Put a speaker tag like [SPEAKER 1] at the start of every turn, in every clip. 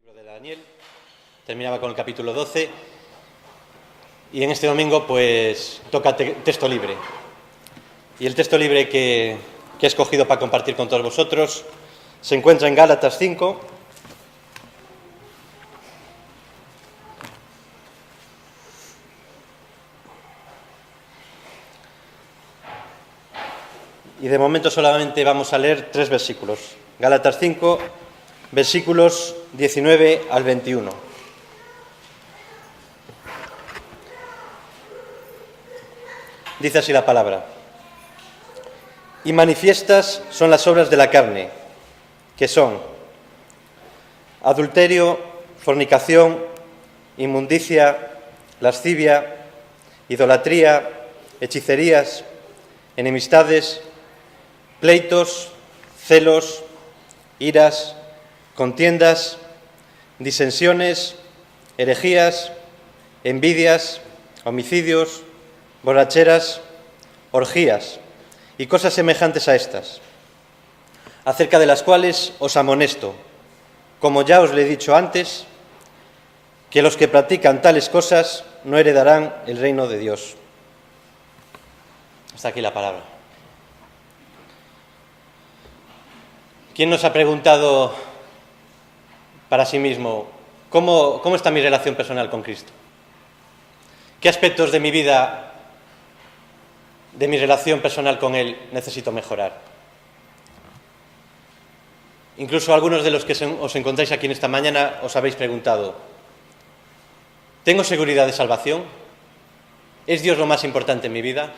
[SPEAKER 1] libro de Daniel, terminaba con el capítulo 12 y en este domingo pues toca texto libre. Y el texto libre que he escogido para compartir con todos vosotros se encuentra en Gálatas 5, y de momento solamente vamos a leer 3 versículos. Gálatas 5, versículos 19 al 21. Dice así la palabra: y manifiestas son las obras de la carne, que son adulterio, fornicación, inmundicia, lascivia, idolatría, hechicerías, enemistades, pleitos, celos, iras, contiendas, disensiones, herejías, envidias, homicidios, borracheras, orgías y cosas semejantes a estas, acerca de las cuales os amonesto, como ya os lo he dicho antes, que los que practican tales cosas no heredarán el reino de Dios. Hasta aquí la palabra. ¿Quién nos ha preguntado para sí mismo cómo está mi relación personal con Cristo? ¿Qué aspectos de mi vida, de mi relación personal con Él, necesito mejorar? Incluso algunos de los que os encontráis aquí en esta mañana os habéis preguntado: ¿tengo seguridad de salvación? ¿Es Dios lo más importante en mi vida?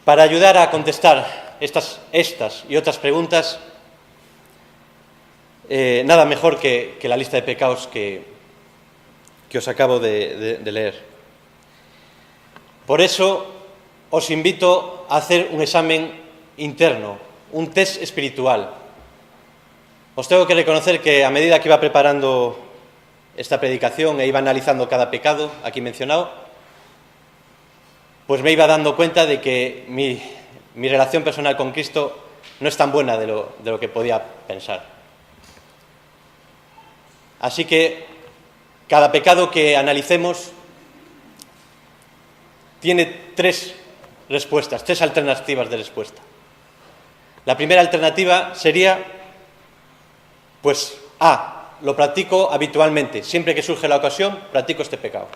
[SPEAKER 1] Para ayudar a contestar estas y otras preguntas, nada mejor que la lista de pecados que os acabo de leer. Por eso os invito a hacer un examen interno, un test espiritual. Os tengo que reconocer que a medida que iba preparando esta predicación e iba analizando cada pecado aquí mencionado, pues me iba dando cuenta de que mi relación personal con Cristo no es tan buena de lo que podía pensar. Así que cada pecado que analicemos tiene 3 respuestas, 3 alternativas de respuesta. La primera alternativa sería, pues, A, lo practico habitualmente, siempre que surge la ocasión, practico este pecado.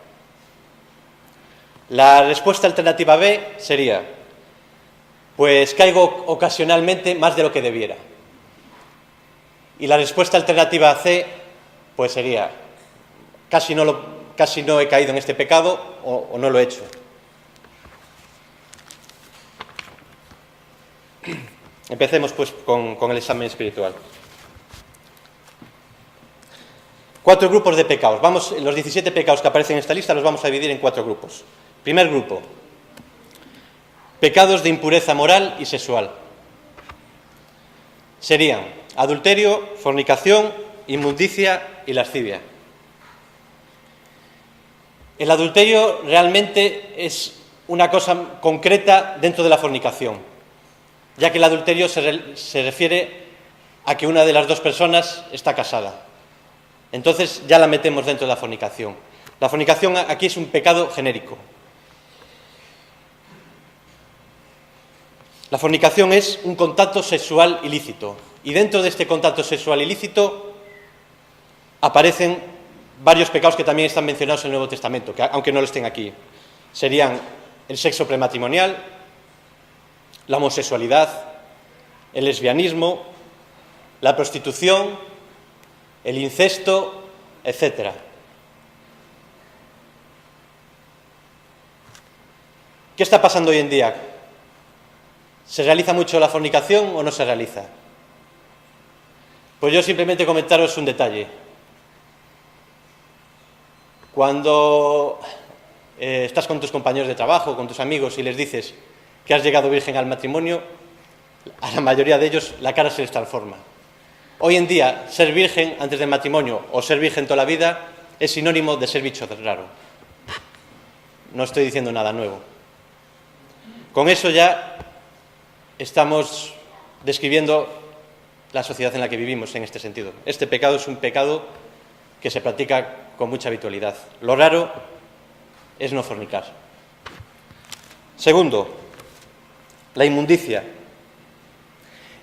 [SPEAKER 1] La respuesta alternativa B sería, pues caigo ocasionalmente más de lo que debiera. Y la respuesta alternativa C, pues sería, casi no he caído en este pecado o no lo he hecho. Empecemos pues con el examen espiritual. 4 grupos de pecados. Los 17 pecados que aparecen en esta lista los vamos a dividir en 4 grupos. Primer grupo: pecados de impureza moral y sexual. Serían adulterio, fornicación, inmundicia y lascivia. El adulterio realmente es una cosa concreta dentro de la fornicación, ya que el adulterio se refiere a que una de las 2 personas está casada. Entonces ya la metemos dentro de la fornicación. La fornicación aquí es un pecado genérico. La fornicación es un contacto sexual ilícito, y dentro de este contacto sexual ilícito aparecen varios pecados que también están mencionados en el Nuevo Testamento, que aunque no lo estén aquí. Serían el sexo prematrimonial, la homosexualidad, el lesbianismo, la prostitución, el incesto, etc. ¿Qué está pasando hoy en día? ¿Se realiza mucho la fornicación o no se realiza? Pues yo simplemente comentaros un detalle. Cuando estás con tus compañeros de trabajo, con tus amigos, y les dices que has llegado virgen al matrimonio, a la mayoría de ellos la cara se les transforma. Hoy en día, ser virgen antes del matrimonio o ser virgen toda la vida es sinónimo de ser bicho raro. No estoy diciendo nada nuevo. Con eso ya estamos describiendo la sociedad en la que vivimos en este sentido. Este pecado es un pecado que se practica con mucha habitualidad. Lo raro es no fornicar. Segundo, la inmundicia.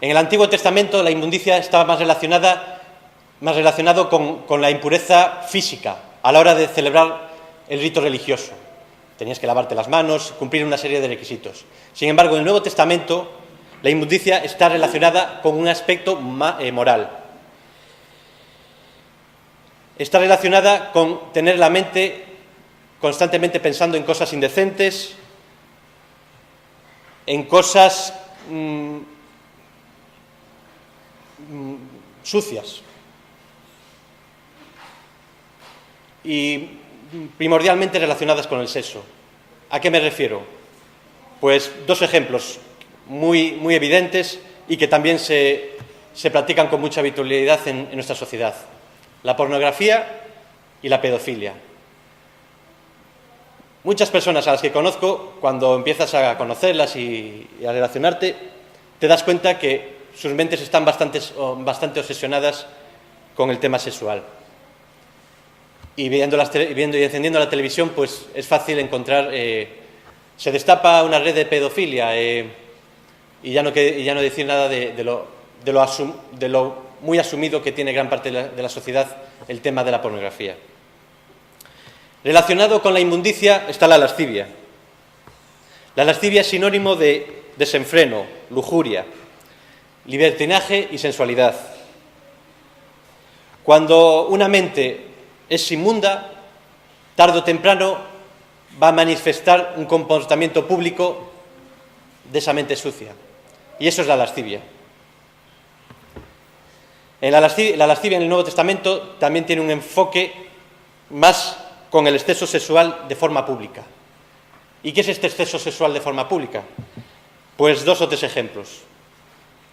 [SPEAKER 1] En el Antiguo Testamento la inmundicia estaba más relacionado con la impureza física a la hora de celebrar el rito religioso. Tenías que lavarte las manos, cumplir una serie de requisitos. Sin embargo, en el Nuevo Testamento la inmundicia está relacionada con un aspecto moral. Está relacionada con tener la mente constantemente pensando en cosas indecentes, en cosas sucias. Y primordialmente relacionadas con el sexo. ¿A qué me refiero? Pues dos ejemplos muy evidentes y que también se practican con mucha habitualidad en nuestra sociedad: la pornografía y la pedofilia. Muchas personas a las que conozco, cuando empiezas a conocerlas y a relacionarte, te das cuenta que sus mentes están bastante obsesionadas con el tema sexual. Y viendo y encendiendo la televisión, pues es fácil encontrar, se destapa una red de pedofilia, y ya no decir nada de lo muy asumido que tiene gran parte de la sociedad el tema de la pornografía. Relacionado con la inmundicia está la lascivia. La lascivia es sinónimo de desenfreno, lujuria, libertinaje y sensualidad. Cuando una mente es inmunda, tarde o temprano va a manifestar un comportamiento público de esa mente sucia. Y eso es la lascivia. La lascivia en el Nuevo Testamento también tiene un enfoque más con el exceso sexual de forma pública. ¿Y qué es este exceso sexual de forma pública? Pues dos o tres ejemplos: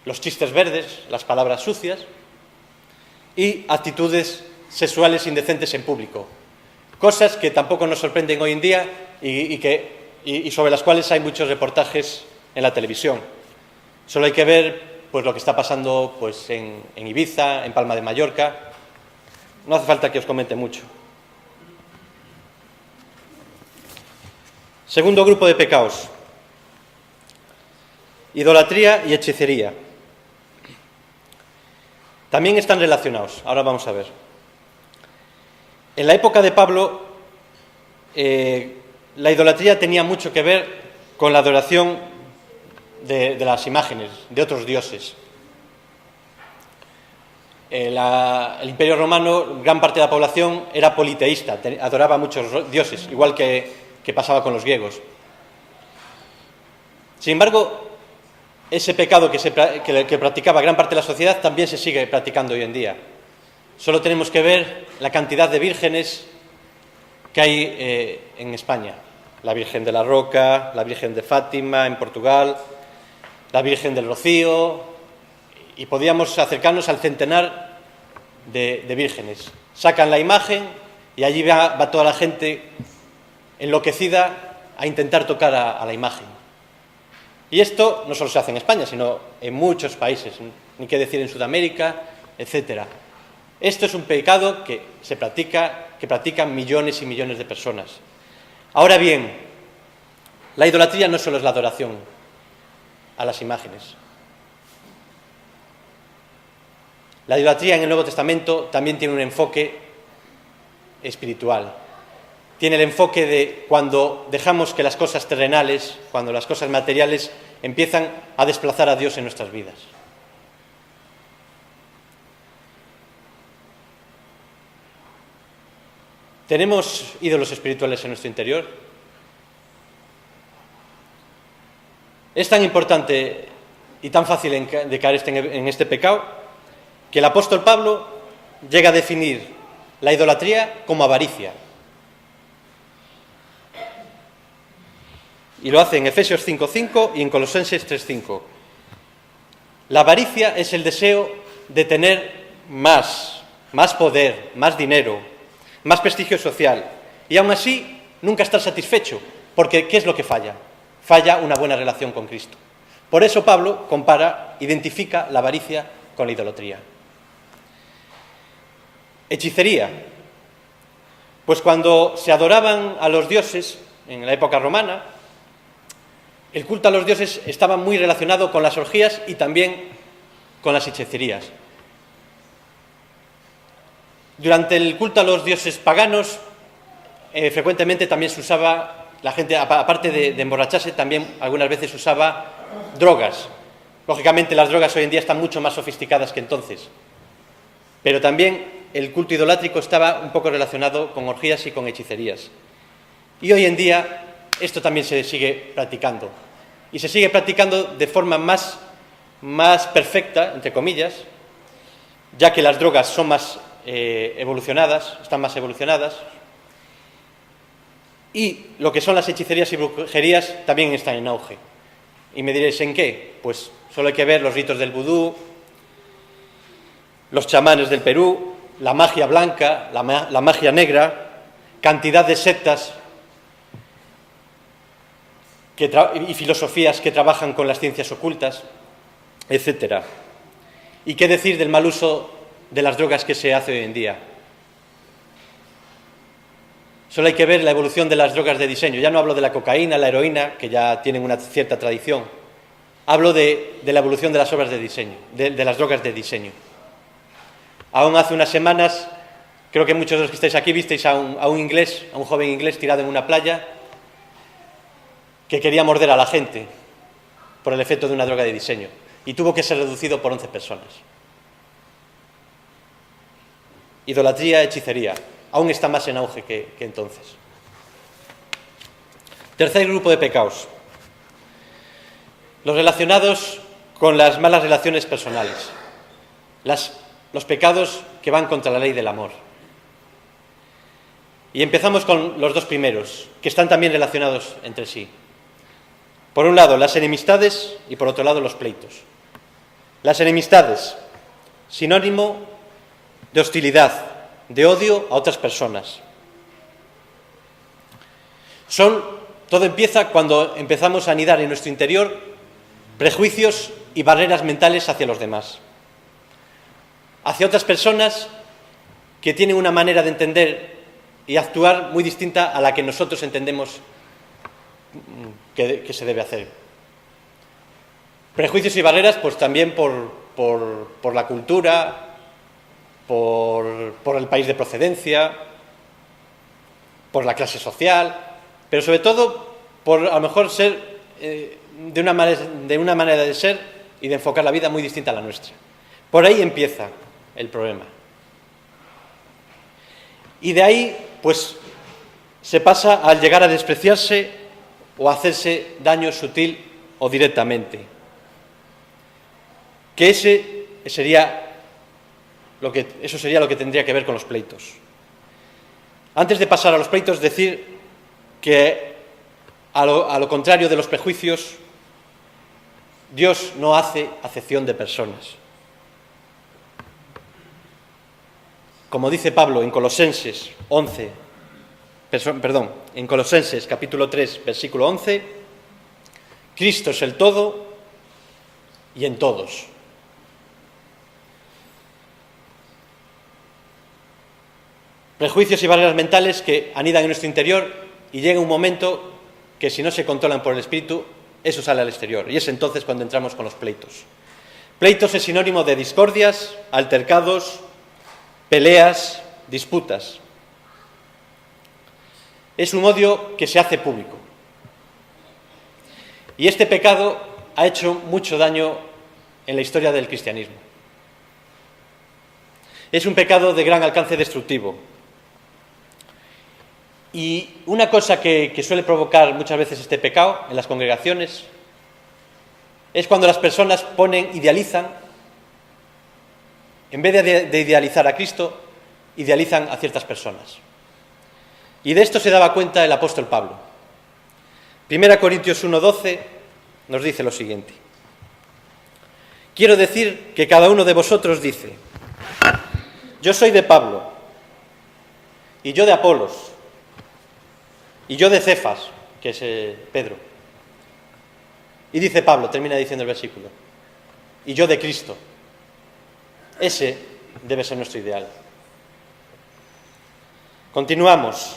[SPEAKER 1] los chistes verdes, las palabras sucias y actitudes sexuales indecentes en público. Cosas que tampoco nos sorprenden hoy en día y sobre las cuales hay muchos reportajes en la televisión. Solo hay que ver pues lo que está pasando pues en Ibiza, en Palma de Mallorca. No hace falta que os comente mucho. Segundo grupo de pecados: idolatría y hechicería. También están relacionados. Ahora vamos a ver. En la época de Pablo, la idolatría tenía mucho que ver con la adoración de las imágenes, de otros dioses. El Imperio Romano, gran parte de la población era politeísta, adoraba a muchos dioses, igual que pasaba con los griegos. Sin embargo, ese pecado que practicaba gran parte de la sociedad también se sigue practicando hoy en día. Solo tenemos que ver la cantidad de vírgenes que hay en España. La Virgen de la Roca, la Virgen de Fátima en Portugal, la Virgen del Rocío, y podíamos acercarnos al centenar de vírgenes. Sacan la imagen y allí va toda la gente enloquecida a intentar tocar a la imagen. Y esto no solo se hace en España, sino en muchos países, ni qué decir en Sudamérica, etcétera. Esto es un pecado que practican millones y millones de personas. Ahora bien, la idolatría no solo es la adoración a las imágenes. La idolatría en el Nuevo Testamento también tiene un enfoque espiritual. Tiene el enfoque de cuando dejamos que las cosas terrenales, cuando las cosas materiales empiezan a desplazar a Dios en nuestras vidas. ¿Tenemos ídolos espirituales en nuestro interior? Es tan importante y tan fácil de caer en este pecado que el apóstol Pablo llega a definir la idolatría como avaricia. Y lo hace en Efesios 5:5 y en Colosenses 3:5. La avaricia es el deseo de tener más poder, más dinero, más prestigio social. Y aún así, nunca estar satisfecho, porque ¿qué es lo que falla? Falla una buena relación con Cristo. Por eso Pablo identifica la avaricia la idolatría. Hechicería. Pues cuando se adoraban a los dioses en la época romana, el culto a los dioses estaba muy relacionado con las orgías y también con las hechicerías. Durante el culto a los dioses paganos, frecuentemente también se usaba, la gente, aparte de emborracharse, también algunas veces usaba drogas. Lógicamente las drogas hoy en día están mucho más sofisticadas que entonces, pero también el culto idolátrico estaba un poco relacionado con orgías y con hechicerías. Y hoy en día esto también se sigue practicando. Y se sigue practicando de forma más perfecta, entre comillas, ya que las drogas son más evolucionadas, están más evolucionadas. Y lo que son las hechicerías y brujerías también están en auge. Y me diréis, ¿en qué? Pues solo hay que ver los ritos del vudú, los chamanes del Perú, la magia blanca, la magia negra, cantidad de sectas y filosofías que trabajan con las ciencias ocultas, etc. ¿Y qué decir del mal uso de las drogas que se hace hoy en día? Solo hay que ver la evolución de las drogas de diseño. Ya no hablo de la cocaína, la heroína, que ya tienen una cierta tradición. Hablo de la evolución de las obras de diseño, de las drogas de diseño. Aún hace unas semanas, creo que muchos de los que estáis aquí visteis a un joven inglés tirado en una playa que quería morder a la gente por el efecto de una droga de diseño y tuvo que ser reducido por 11 personas. Idolatría, hechicería, aún está más en auge que entonces. Tercer grupo de pecados, los relacionados con las malas relaciones personales, los pecados que van contra la ley del amor. Y empezamos con los dos primeros, que están también relacionados entre sí. Por un lado, las enemistades y por otro lado, los pleitos. Las enemistades, sinónimo de hostilidad, de odio a otras personas. Todo empieza cuando empezamos a anidar en nuestro interior prejuicios y barreras mentales hacia los demás. Hacia otras personas que tienen una manera de entender y actuar muy distinta a la que nosotros entendemos que se debe hacer. Prejuicios y barreras, pues también por la cultura, por el país de procedencia, por la clase social, pero sobre todo por a lo mejor ser de una manera de ser y de enfocar la vida muy distinta a la nuestra. Por ahí empieza el problema. Y de ahí, pues, se pasa al llegar a despreciarse o a hacerse daño sutil o directamente. Que eso sería lo que tendría que ver con los pleitos. Antes de pasar a los pleitos, decir que a lo contrario de los prejuicios, Dios no hace acepción de personas. Como dice Pablo en Colosenses en Colosenses capítulo 3, versículo 11, Cristo es el todo y en todos. Prejuicios y barreras mentales que anidan en nuestro interior y llega un momento que si no se controlan por el Espíritu, eso sale al exterior. Y es entonces cuando entramos con los pleitos. Pleitos es sinónimo de discordias, altercados, peleas, disputas. Es un odio que se hace público. Y este pecado ha hecho mucho daño en la historia del cristianismo. Es un pecado de gran alcance destructivo. Y una cosa que suele provocar muchas veces este pecado en las congregaciones es cuando las personas idealizan, en vez de idealizar a Cristo, idealizan a ciertas personas. Y de esto se daba cuenta el apóstol Pablo. 1 Corintios 1:12 nos dice lo siguiente: quiero decir que cada uno de vosotros dice, yo soy de Pablo, y yo de Apolos, y yo de Cefas, que es Pedro. Y dice Pablo, termina diciendo el versículo, y yo de Cristo. Ese debe ser nuestro ideal. Continuamos.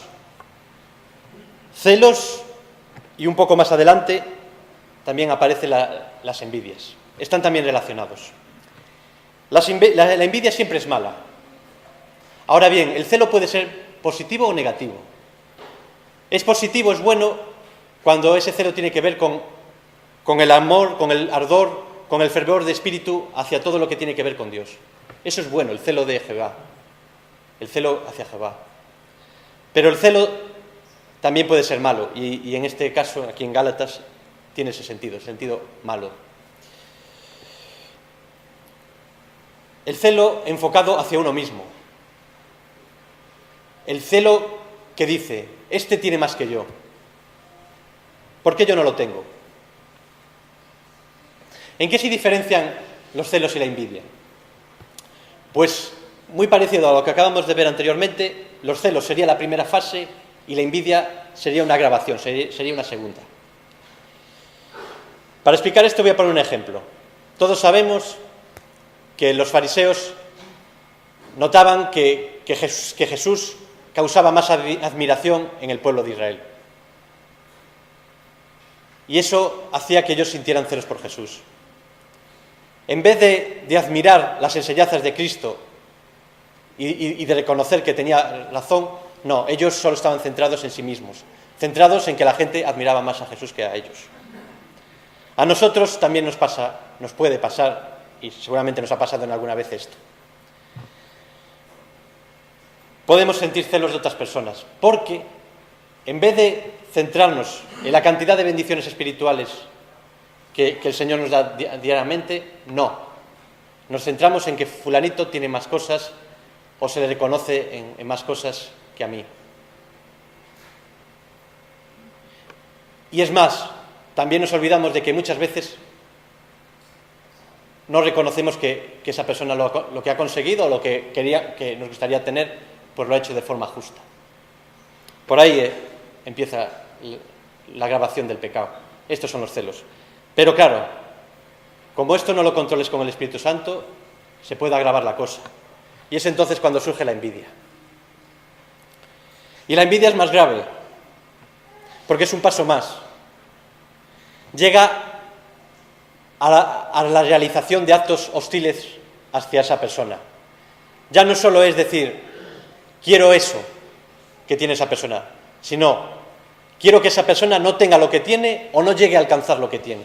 [SPEAKER 1] Celos, y un poco más adelante también aparecen las envidias. Están también relacionados. La envidia siempre es mala. Ahora bien, el celo puede ser positivo o negativo. Es positivo, es bueno, cuando ese celo tiene que ver con el amor, con el ardor, con el fervor de espíritu hacia todo lo que tiene que ver con Dios. Eso es bueno, el celo de Jehová, el celo hacia Jehová. Pero el celo también puede ser malo, y en este caso, aquí en Gálatas, tiene ese sentido malo. El celo enfocado hacia uno mismo. El celo que dice, este tiene más que yo. ¿Por qué yo no lo tengo? ¿En qué se diferencian los celos y la envidia? Pues muy parecido a lo que acabamos de ver anteriormente, los celos sería la primera fase y la envidia sería una agravación, sería una segunda. Para explicar esto voy a poner un ejemplo. Todos sabemos que los fariseos notaban que Jesús causaba más admiración en el pueblo de Israel. Y eso hacía que ellos sintieran celos por Jesús. En vez de admirar las enseñanzas de Cristo y de reconocer que tenía razón, no, ellos solo estaban centrados en sí mismos, centrados en que la gente admiraba más a Jesús que a ellos. A nosotros también nos puede pasar, y seguramente nos ha pasado en alguna vez esto. Podemos sentir celos de otras personas, porque en vez de centrarnos en la cantidad de bendiciones espirituales que el Señor nos da diariamente, no. Nos centramos en que fulanito tiene más cosas o se le reconoce en más cosas que a mí. Y es más, también nos olvidamos de que muchas veces no reconocemos que esa persona lo que ha conseguido o lo que que nos gustaría tener, pues lo ha hecho de forma justa. Por ahí empieza la agravación del pecado. Estos son los celos. Pero claro, como esto no lo controles con el Espíritu Santo, se puede agravar la cosa. Y es entonces cuando surge la envidia. Y la envidia es más grave, porque es un paso más. Llega a la realización de actos hostiles hacia esa persona. Ya no solo es decir, quiero eso que tiene esa persona, sino quiero que esa persona no tenga lo que tiene o no llegue a alcanzar lo que tiene,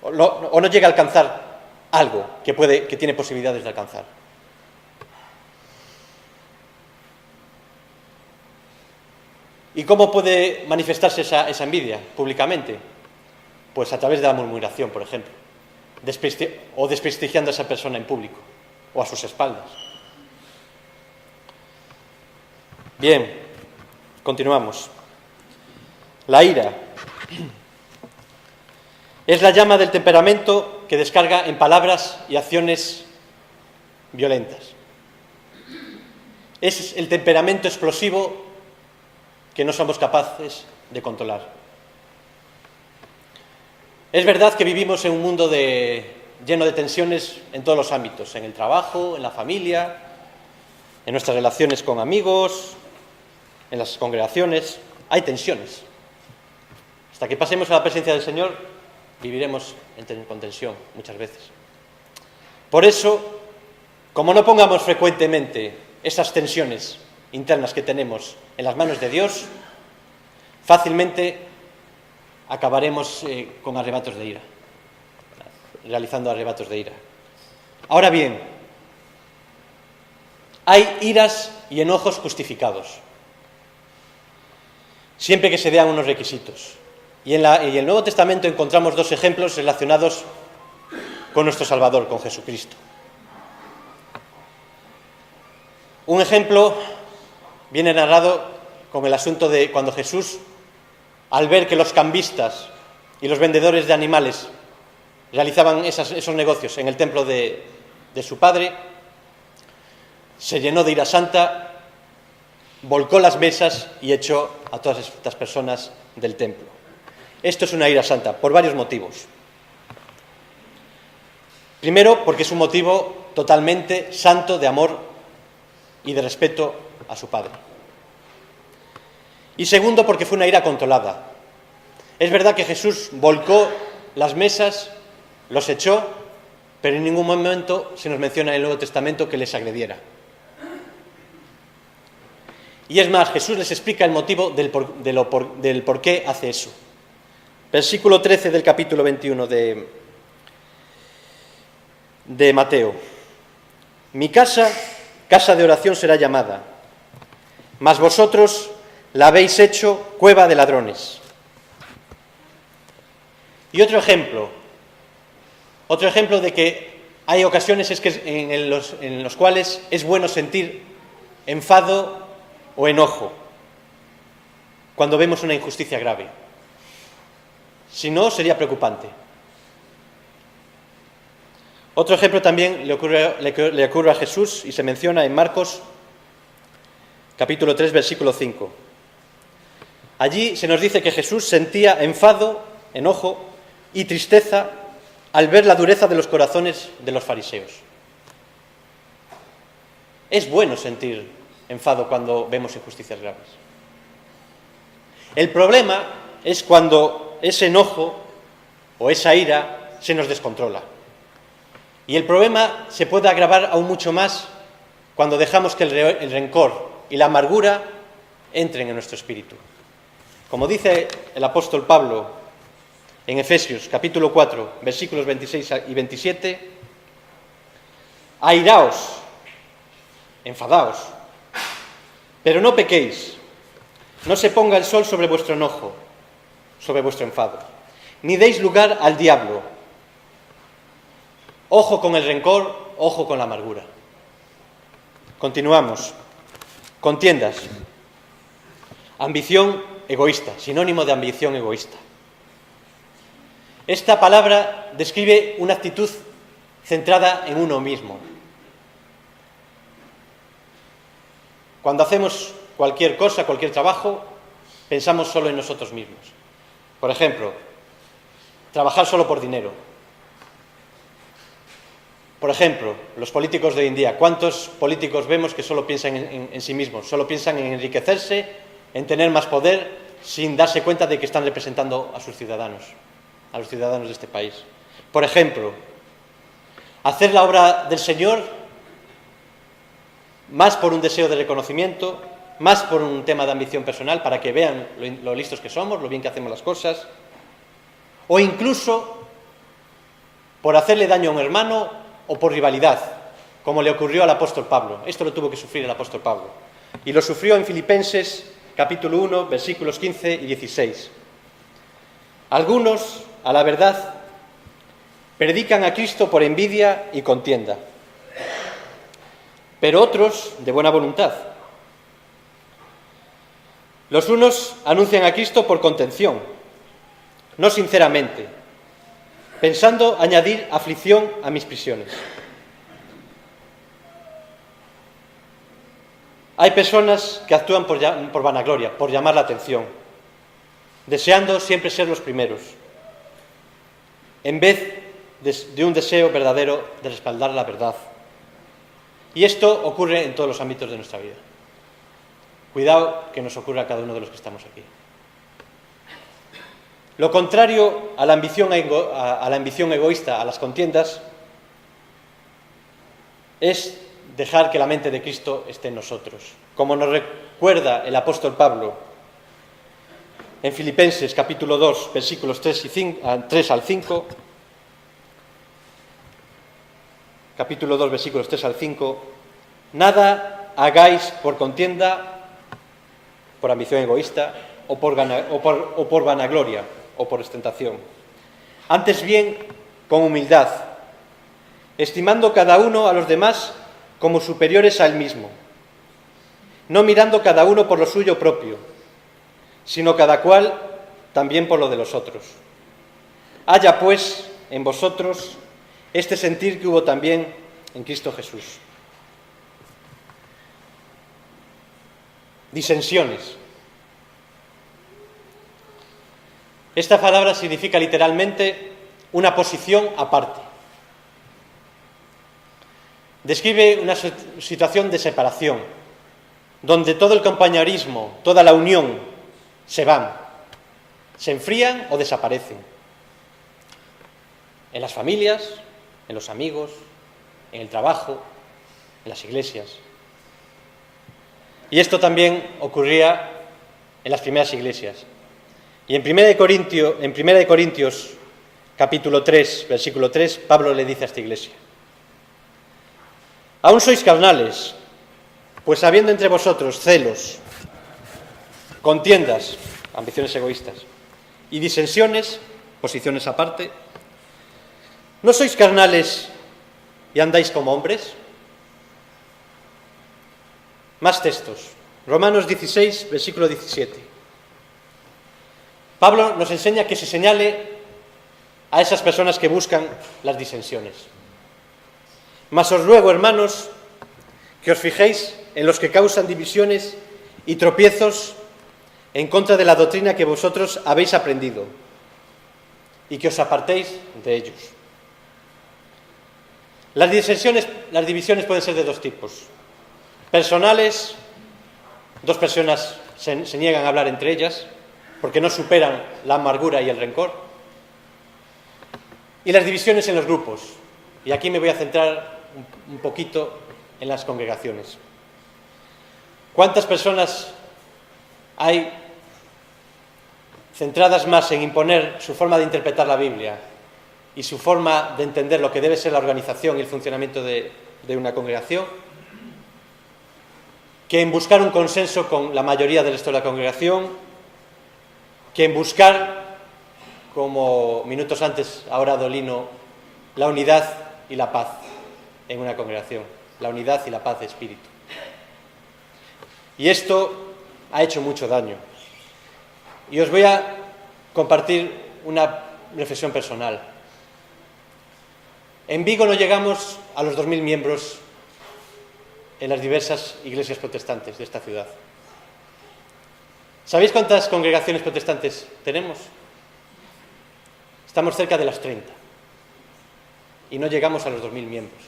[SPEAKER 1] o no llegue a alcanzar algo que tiene posibilidades de alcanzar. ¿Y cómo puede manifestarse esa envidia públicamente? Pues a través de la murmuración, por ejemplo, o desprestigiando a esa persona en público o a sus espaldas. Bien, continuamos. La ira es la llama del temperamento que descarga en palabras y acciones violentas. Es el temperamento explosivo que no somos capaces de controlar. Es verdad que vivimos en un mundo lleno de tensiones en todos los ámbitos, en el trabajo, en la familia, en nuestras relaciones con amigos, en las congregaciones. Hay tensiones. Hasta que pasemos a la presencia del Señor, viviremos con tensión muchas veces. Por eso, como no pongamos frecuentemente esas tensiones internas que tenemos en las manos de Dios, fácilmente acabaremos con arrebatos de ira, realizando arrebatos de ira. Ahora bien, hay iras y enojos justificados, siempre que se vean unos requisitos. Y en el Nuevo Testamento encontramos dos ejemplos relacionados con nuestro Salvador, con Jesucristo. Un ejemplo viene narrado con el asunto de cuando Jesús, al ver que los cambistas y los vendedores de animales realizaban esos negocios en el templo de su Padre, se llenó de ira santa, volcó las mesas y echó a todas estas personas del templo. Esto es una ira santa, por varios motivos. Primero, porque es un motivo totalmente santo de amor y de respeto a su Padre. Y segundo, porque fue una ira controlada. Es verdad que Jesús volcó las mesas, los echó, pero en ningún momento se nos menciona en el Nuevo Testamento que les agrediera. Y es más, Jesús les explica el motivo del por qué hace eso. Versículo 13 del capítulo 21 de Mateo. Mi casa, casa de oración será llamada, mas vosotros la habéis hecho cueva de ladrones. Y otro ejemplo de que hay ocasiones en los cuales es bueno sentir enfado o enojo cuando vemos una injusticia grave. Si no, sería preocupante. Otro ejemplo también le ocurre a Jesús y se menciona en Marcos capítulo 3, versículo 5. Allí se nos dice que Jesús sentía enfado, enojo y tristeza al ver la dureza de los corazones de los fariseos. Es bueno sentir enfado cuando vemos injusticias graves. El problema es cuando ese enojo o esa ira se nos descontrola. Y el problema se puede agravar aún mucho más cuando dejamos que el rencor y la amargura entren en nuestro espíritu. Como dice el apóstol Pablo en Efesios capítulo 4, versículos 26 y 27, airaos, enfadaos, pero no pequéis, no se ponga el sol sobre vuestro enojo, sobre vuestro enfado, ni deis lugar al diablo. Ojo con el rencor, ojo con la amargura. Continuamos. Contiendas. Ambición egoísta, sinónimo de ambición egoísta. Esta palabra describe una actitud centrada en uno mismo. Cuando hacemos cualquier cosa, cualquier trabajo, pensamos solo en nosotros mismos. Por ejemplo, trabajar solo por dinero. Por ejemplo, los políticos de hoy en día. ¿Cuántos políticos vemos que solo piensan en sí mismos? Solo piensan en enriquecerse, en tener más poder, sin darse cuenta de que están representando a sus ciudadanos, a los ciudadanos de este país. Por ejemplo, hacer la obra del Señor más por un deseo de reconocimiento, más por un tema de ambición personal, para que vean lo listos que somos, lo bien que hacemos las cosas, o incluso por hacerle daño a un hermano o por rivalidad, como le ocurrió al apóstol Pablo. Esto lo tuvo que sufrir el apóstol Pablo. Y lo sufrió en Filipenses, capítulo 1, versículos 15 y 16. Algunos, a la verdad, predican a Cristo por envidia y contienda, pero otros de buena voluntad. Los unos anuncian a Cristo por contención, no sinceramente, pensando añadir aflicción a mis prisiones. Hay personas que actúan por vanagloria, por llamar la atención, deseando siempre ser los primeros, en vez de un deseo verdadero de respaldar la verdad. Y esto ocurre en todos los ámbitos de nuestra vida. Cuidado que nos ocurra a cada uno de los que estamos aquí. Lo contrario a la ambición egoísta, a las contiendas, es dejar que la mente de Cristo esté en nosotros. Como nos recuerda el apóstol Pablo en Filipenses capítulo 2, versículos 3 al 5, capítulo 2, versículos 3 al 5, nada hagáis por contienda, por ambición egoísta, o por vanagloria, o por ostentación. Antes bien, con humildad, estimando cada uno a los demás como superiores a él mismo, no mirando cada uno por lo suyo propio, sino cada cual también por lo de los otros. Haya pues en vosotros este sentir que hubo también en Cristo Jesús. Disensiones. Esta palabra significa literalmente una posición aparte. describe una situación de separación, donde todo el compañerismo, toda la unión se van, se enfrían o desaparecen. En las familias, en los amigos, en el trabajo, en las iglesias. Y esto también ocurría en las primeras iglesias. Y en 1 de Corintios, capítulo 3, versículo 3, Pablo le dice a esta iglesia: aún sois carnales, pues habiendo entre vosotros celos, contiendas, ambiciones egoístas, y disensiones, posiciones aparte, ¿no sois carnales y andáis como hombres? Más textos. Romanos 16, versículo 17. Pablo nos enseña que se señale a esas personas que buscan las disensiones. Mas os ruego, hermanos, que os fijéis en los que causan divisiones y tropiezos en contra de la doctrina que vosotros habéis aprendido, y que os apartéis de ellos. Las divisiones pueden ser de dos tipos. Personales, dos personas se niegan a hablar entre ellas porque no superan la amargura y el rencor. Y las divisiones en los grupos. Y aquí me voy a centrar un poquito en las congregaciones. ¿Cuántas personas hay centradas más en imponer su forma de interpretar la Biblia y su forma de entender lo que debe ser la organización y el funcionamiento de una congregación, que en buscar un consenso con la mayoría del resto de la congregación, que en buscar, como minutos antes ha orado Lino, la unidad y la paz en una congregación, la unidad y la paz de espíritu? Y esto ha hecho mucho daño. Y os voy a compartir una reflexión personal. En Vigo no llegamos a los 2.000 miembros en las diversas iglesias protestantes de esta ciudad. ¿Sabéis cuántas congregaciones protestantes tenemos? Estamos cerca de las 30 y no llegamos a los 2.000 miembros.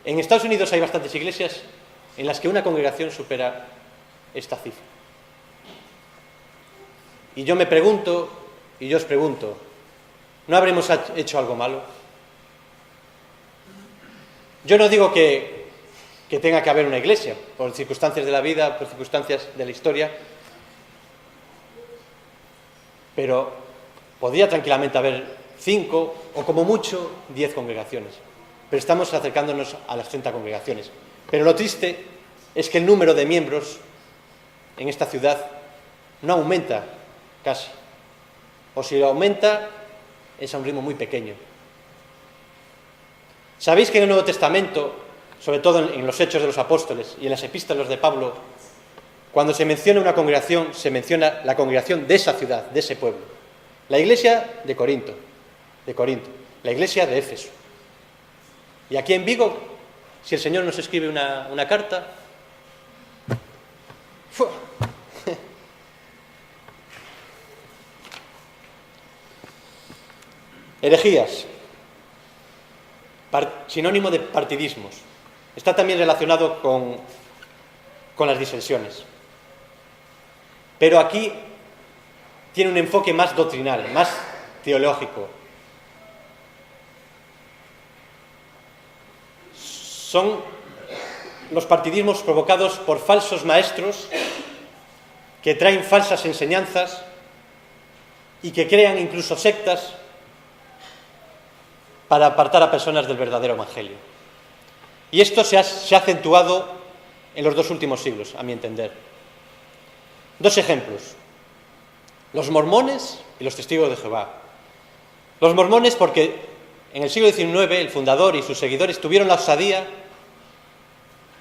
[SPEAKER 1] En Estados Unidos hay bastantes iglesias en las que una congregación supera esta cifra. Y yo me pregunto, y yo os pregunto, ¿no habremos hecho algo malo? Yo no digo que tenga que haber una iglesia, por circunstancias de la vida, por circunstancias de la historia, pero podría tranquilamente haber 5 o como mucho 10 congregaciones. Pero estamos acercándonos a las 30 congregaciones. Pero lo triste es que el número de miembros en esta ciudad no aumenta casi. O si aumenta, es a un ritmo muy pequeño. ¿Sabéis que en el Nuevo Testamento, sobre todo en los Hechos de los Apóstoles y en las epístolas de Pablo, cuando se menciona una congregación, se menciona la congregación de esa ciudad, de ese pueblo? La iglesia de Corinto, la iglesia de Éfeso. Y aquí en Vigo, si el Señor nos escribe una carta, ¡fua! Herejías, sinónimo de partidismos. Está también relacionado con las disensiones. Pero aquí tiene un enfoque más doctrinal, más teológico. Son los partidismos provocados por falsos maestros que traen falsas enseñanzas y que crean incluso sectas para apartar a personas del verdadero evangelio. Y esto se ha acentuado en los 2 últimos siglos, a mi entender. 2 ejemplos: los mormones y los testigos de Jehová. Los mormones porque en el siglo XIX el fundador y sus seguidores tuvieron la osadía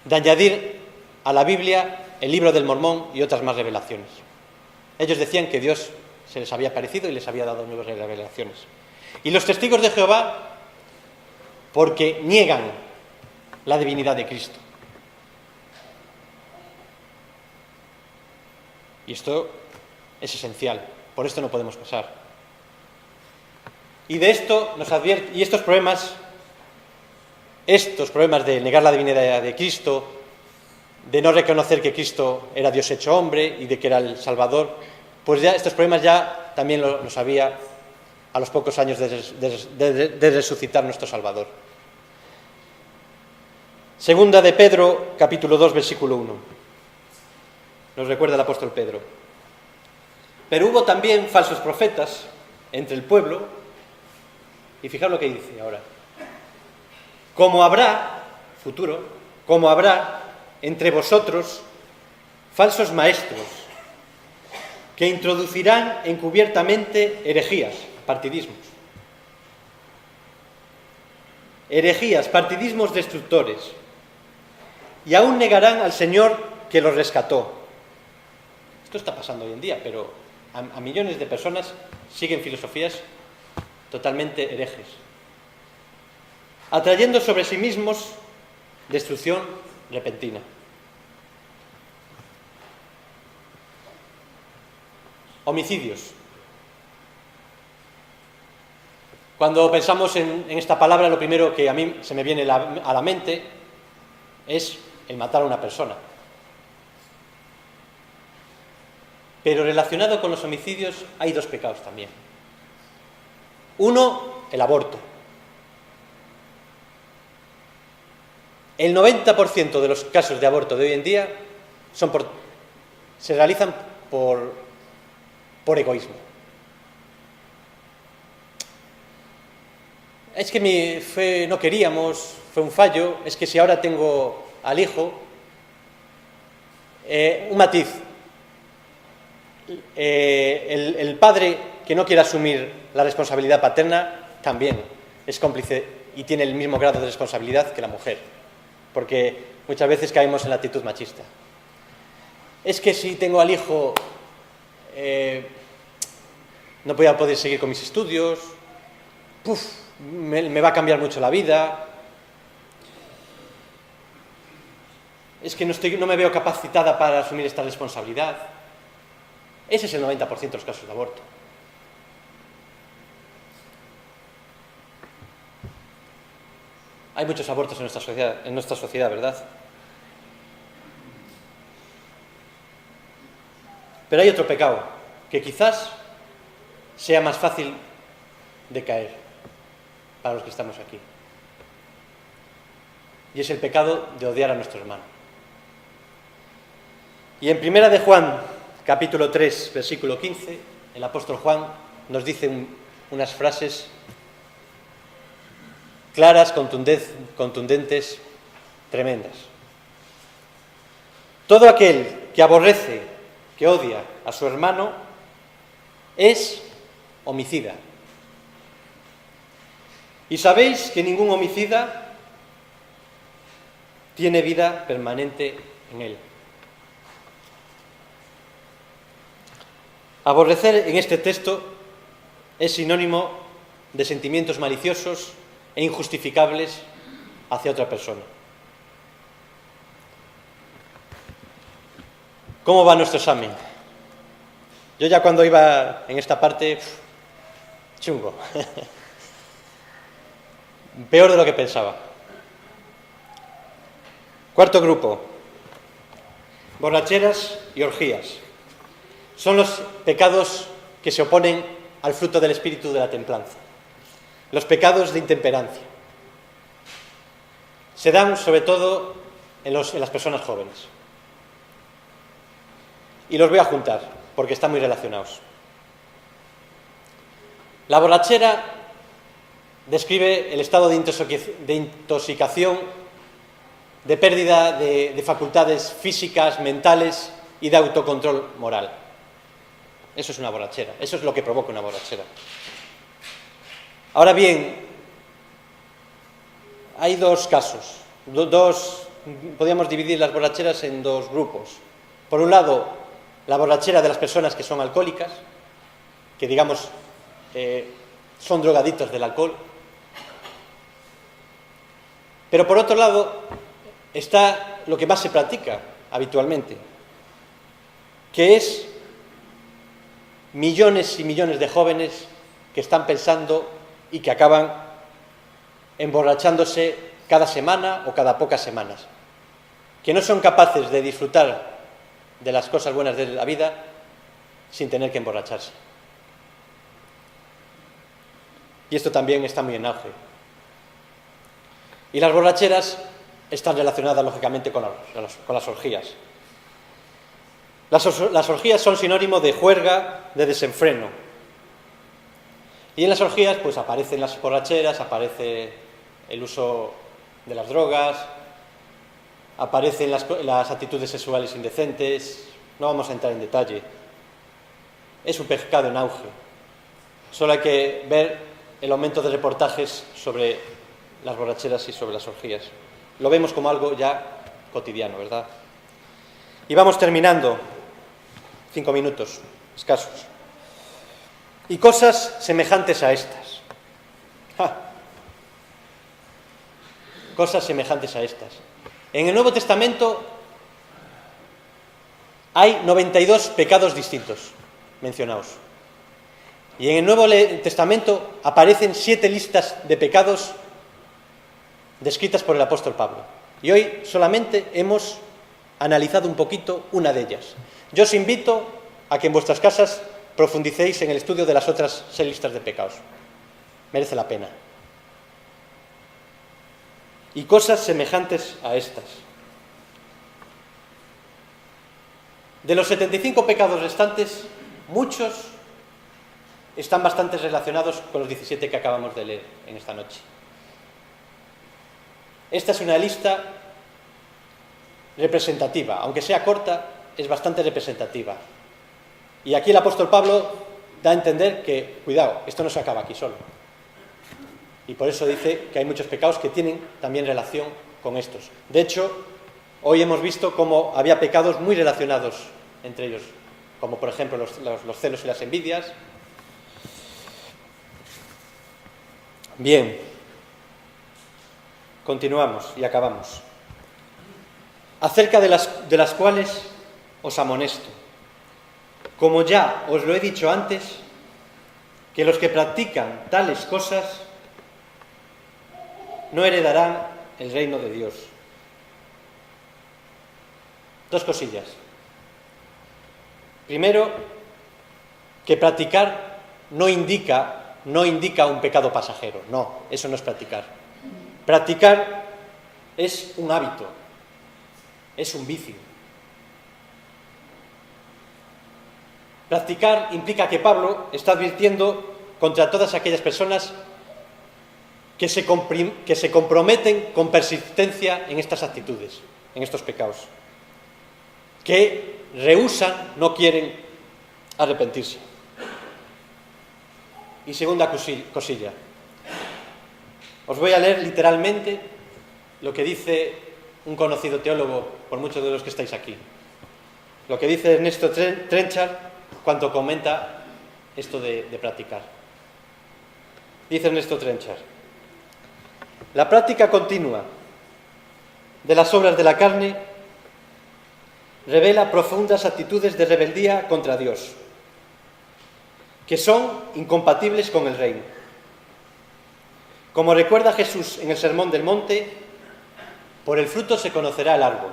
[SPEAKER 1] de añadir a la Biblia el libro del Mormón y otras más revelaciones. Ellos decían que Dios se les había aparecido y les había dado nuevas revelaciones. Y los testigos de Jehová porque niegan la divinidad de Cristo. Y esto es esencial, por esto no podemos pasar. Y de esto nos advierte, y estos problemas estos problemas de negar la divinidad de Cristo, de no reconocer que Cristo era Dios hecho hombre y de que era el Salvador, pues ya estos problemas ya también los había a los pocos años de resucitar nuestro Salvador. Segunda de Pedro, capítulo 2, versículo 1. Nos recuerda el apóstol Pedro. Pero hubo también falsos profetas entre el pueblo, y fijaos lo que dice ahora. Como habrá, futuro, como habrá entre vosotros falsos maestros que introducirán encubiertamente herejías, partidismos. Herejías, partidismos destructores. Y aún negarán al Señor que los rescató. Esto está pasando hoy en día, pero a millones de personas siguen filosofías totalmente herejes, atrayendo sobre sí mismos destrucción repentina. Homicidios. Cuando pensamos en esta palabra, lo primero que a mí se me viene a la mente es el matar a una persona. Pero relacionado con los homicidios hay dos pecados también. Uno, el aborto. El 90% de los casos de aborto de hoy en día se realizan por egoísmo. Es que no queríamos, fue un fallo, es que si ahora tengo al hijo, un matiz, el padre que no quiere asumir la responsabilidad paterna también es cómplice y tiene el mismo grado de responsabilidad que la mujer, porque muchas veces caemos en la actitud machista. Es que si tengo al hijo no voy a poder seguir con mis estudios, me va a cambiar mucho la vida, es que no me veo capacitada para asumir esta responsabilidad. Ese es el 90% de los casos de aborto. Hay muchos abortos en nuestra sociedad, ¿verdad? Pero hay otro pecado que quizás sea más fácil de caer para los que estamos aquí. Y es el pecado de odiar a nuestro hermano. Y en Primera de Juan, capítulo 3, versículo 15, el apóstol Juan nos dice unas frases claras, contundentes, tremendas. Todo aquel que aborrece, que odia a su hermano, es homicida. Y sabéis que ningún homicida tiene vida permanente en él. Aborrecer en este texto es sinónimo de sentimientos maliciosos e injustificables hacia otra persona. ¿Cómo va nuestro examen? Yo ya cuando iba en esta parte, chungo. Peor de lo que pensaba. Cuarto grupo, borracheras y orgías. Son los pecados que se oponen al fruto del espíritu de la templanza. Los pecados de intemperancia. Se dan sobre todo en las personas jóvenes. Y los voy a juntar, porque están muy relacionados. La borrachera describe el estado de intoxicación, de pérdida de facultades físicas, mentales y de autocontrol moral. Eso es una borrachera, eso es lo que provoca una borrachera. Ahora bien, hay dos casos, podríamos dividir las borracheras en dos grupos. Por un lado, la borrachera de las personas que son alcohólicas, que digamos son drogadictos del alcohol. Pero por otro lado está lo que más se practica habitualmente, que es millones y millones de jóvenes que están pensando y que acaban emborrachándose cada semana o cada pocas semanas, que no son capaces de disfrutar de las cosas buenas de la vida sin tener que emborracharse. Y esto también está muy en auge. Y las borracheras están relacionadas, lógicamente, con las orgías. Las orgías son sinónimo de juerga, de desenfreno. Y en las orgías pues aparecen las borracheras, aparece el uso de las drogas, aparecen las actitudes sexuales indecentes. No vamos a entrar en detalle. Es un pecado en auge. Solo hay que ver el aumento de reportajes sobre las borracheras y sobre las orgías. Lo vemos como algo ya cotidiano, ¿verdad? Y vamos terminando. 5 minutos escasos. Y cosas semejantes a estas. Cosas semejantes a estas. En el Nuevo Testamento hay 92 pecados distintos mencionados. Y en el Nuevo Testamento aparecen 7 listas de pecados descritas por el apóstol Pablo. Y hoy solamente hemos analizado un poquito una de ellas. Yo os invito a que en vuestras casas profundicéis en el estudio de las otras 6 listas de pecados. Merece la pena. Y cosas semejantes a estas. De los 75 pecados restantes, muchos están bastante relacionados con los 17 que acabamos de leer en esta noche. Esta es una lista representativa, aunque sea corta, es bastante representativa. Y aquí el apóstol Pablo da a entender que, cuidado, esto no se acaba aquí solo. Y por eso dice que hay muchos pecados que tienen también relación con estos. De hecho, hoy hemos visto cómo había pecados muy relacionados entre ellos, como por ejemplo los celos y las envidias. Bien, continuamos y acabamos. Acerca de las cuales os amonesto, como ya os lo he dicho antes, que los que practican tales cosas no heredarán el reino de Dios. 2 cosillas. Primero, que practicar no indica un pecado pasajero. No, eso no es practicar. Practicar es un hábito, es un vicio. Practicar implica que Pablo está advirtiendo contra todas aquellas personas que se comprometen con persistencia en estas actitudes, en estos pecados, que rehúsan, no quieren arrepentirse. Y segunda cosilla, os voy a leer literalmente lo que dice un conocido teólogo por muchos de los que estáis aquí, lo que dice Ernesto Trenchard cuando comenta esto de practicar. Dice Ernesto Trenchard: la práctica continua de las obras de la carne revela profundas actitudes de rebeldía contra Dios, que son incompatibles con el reino. Como recuerda Jesús en el Sermón del Monte, por el fruto se conocerá el árbol.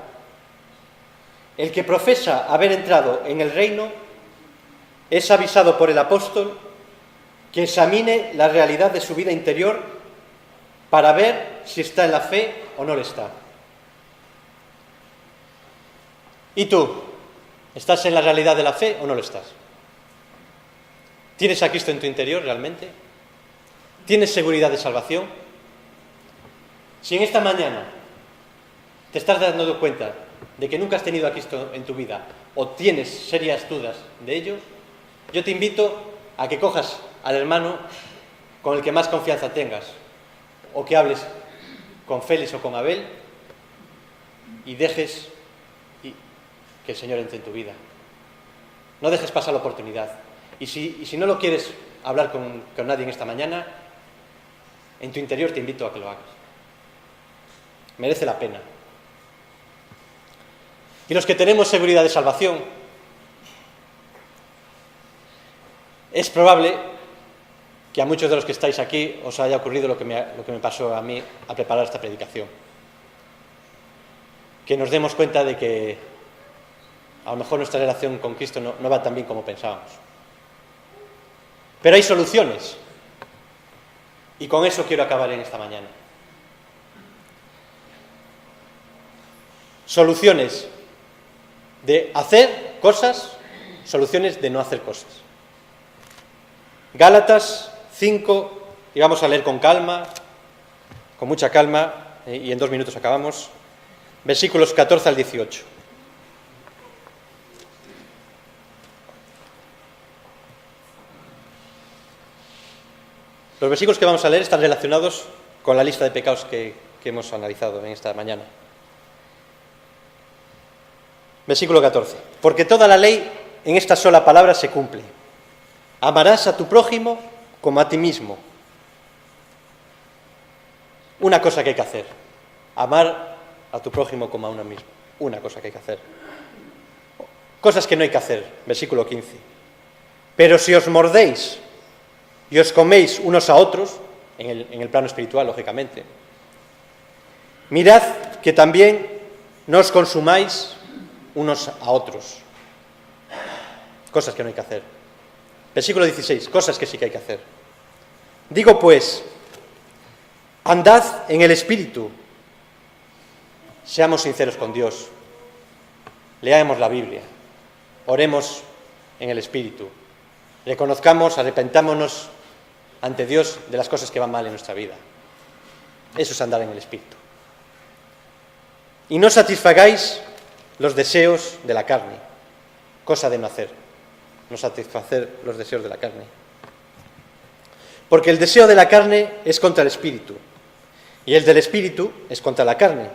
[SPEAKER 1] El que profesa haber entrado en el reino es avisado por el apóstol que examine la realidad de su vida interior para ver si está en la fe o no lo está. ¿Y tú? ¿Estás en la realidad de la fe o no lo estás? ¿Tienes a Cristo en tu interior realmente? ¿Tienes seguridad de salvación? Si en esta mañana te estás dando cuenta de que nunca has tenido a Cristo en tu vida o tienes serias dudas de ello, yo te invito a que cojas al hermano con el que más confianza tengas, o que hables con Félix o con Abel y dejes que el Señor entre en tu vida. No dejes pasar la oportunidad. Y si no lo quieres hablar con nadie en esta mañana, en tu interior te invito a que lo hagas. Merece la pena. Y los que tenemos seguridad de salvación, es probable que a muchos de los que estáis aquí os haya ocurrido lo que me pasó a mí al preparar esta predicación. Que nos demos cuenta de que a lo mejor nuestra relación con Cristo no va tan bien como pensábamos. Pero hay soluciones. Y con eso quiero acabar en esta mañana. Soluciones de hacer cosas, soluciones de no hacer cosas. Gálatas 5, y vamos a leer con calma, con mucha calma, y en 2 minutos acabamos, versículos 14 al 18. Los versículos que vamos a leer están relacionados con la lista de pecados que hemos analizado en esta mañana. Versículo 14. Porque toda la ley en esta sola palabra se cumple. Amarás a tu prójimo como a ti mismo. Una cosa que hay que hacer. Amar a tu prójimo como a uno mismo. Una cosa que hay que hacer. Cosas que no hay que hacer. Versículo 15. Pero si os mordéis y os coméis unos a otros, en el plano espiritual, lógicamente, mirad que también no os consumáis unos a otros. Cosas que no hay que hacer. Versículo 16, cosas que sí que hay que hacer. Digo pues, andad en el Espíritu. Seamos sinceros con Dios. Leamos la Biblia. Oremos en el Espíritu. Reconozcamos, arrepentámonos ante Dios de las cosas que van mal en nuestra vida. Eso es andar en el Espíritu. Y no satisfagáis los deseos de la carne, cosa de no hacer, no satisfacer los deseos de la carne. Porque el deseo de la carne es contra el Espíritu, y el del Espíritu es contra la carne.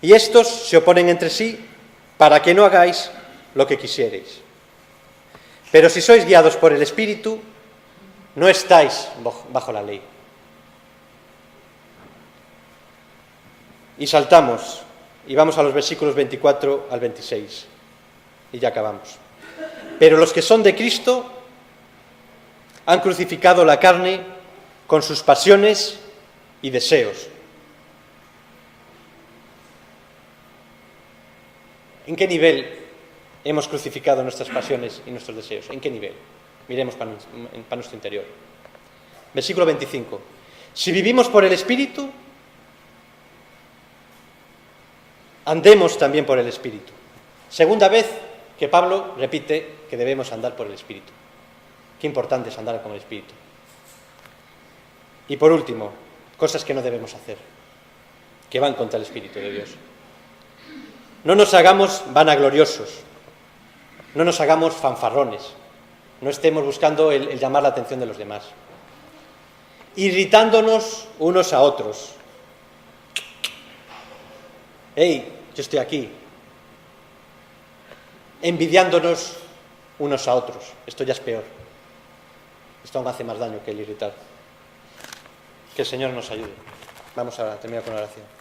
[SPEAKER 1] Y estos se oponen entre sí para que no hagáis lo que quisierais. Pero si sois guiados por el Espíritu, no estáis bajo la ley. Y saltamos, y vamos a los versículos 24 al 26, y ya acabamos. Pero los que son de Cristo han crucificado la carne con sus pasiones y deseos. ¿En qué nivel hemos crucificado nuestras pasiones y nuestros deseos? ¿En qué nivel? Miremos para nuestro interior. Versículo 25. Si vivimos por el Espíritu, andemos también por el Espíritu. Segunda vez que Pablo repite que debemos andar por el Espíritu. Qué importante es andar con el Espíritu. Y por último, cosas que no debemos hacer, que van contra el Espíritu de Dios. No nos hagamos vanagloriosos, no nos hagamos fanfarrones, no estemos buscando el llamar la atención de los demás, irritándonos unos a otros. ¡Hey, yo estoy aquí! Envidiándonos unos a otros. Esto ya es peor. Esto aún hace más daño que el irritar. Que el Señor nos ayude. Vamos a terminar con la oración.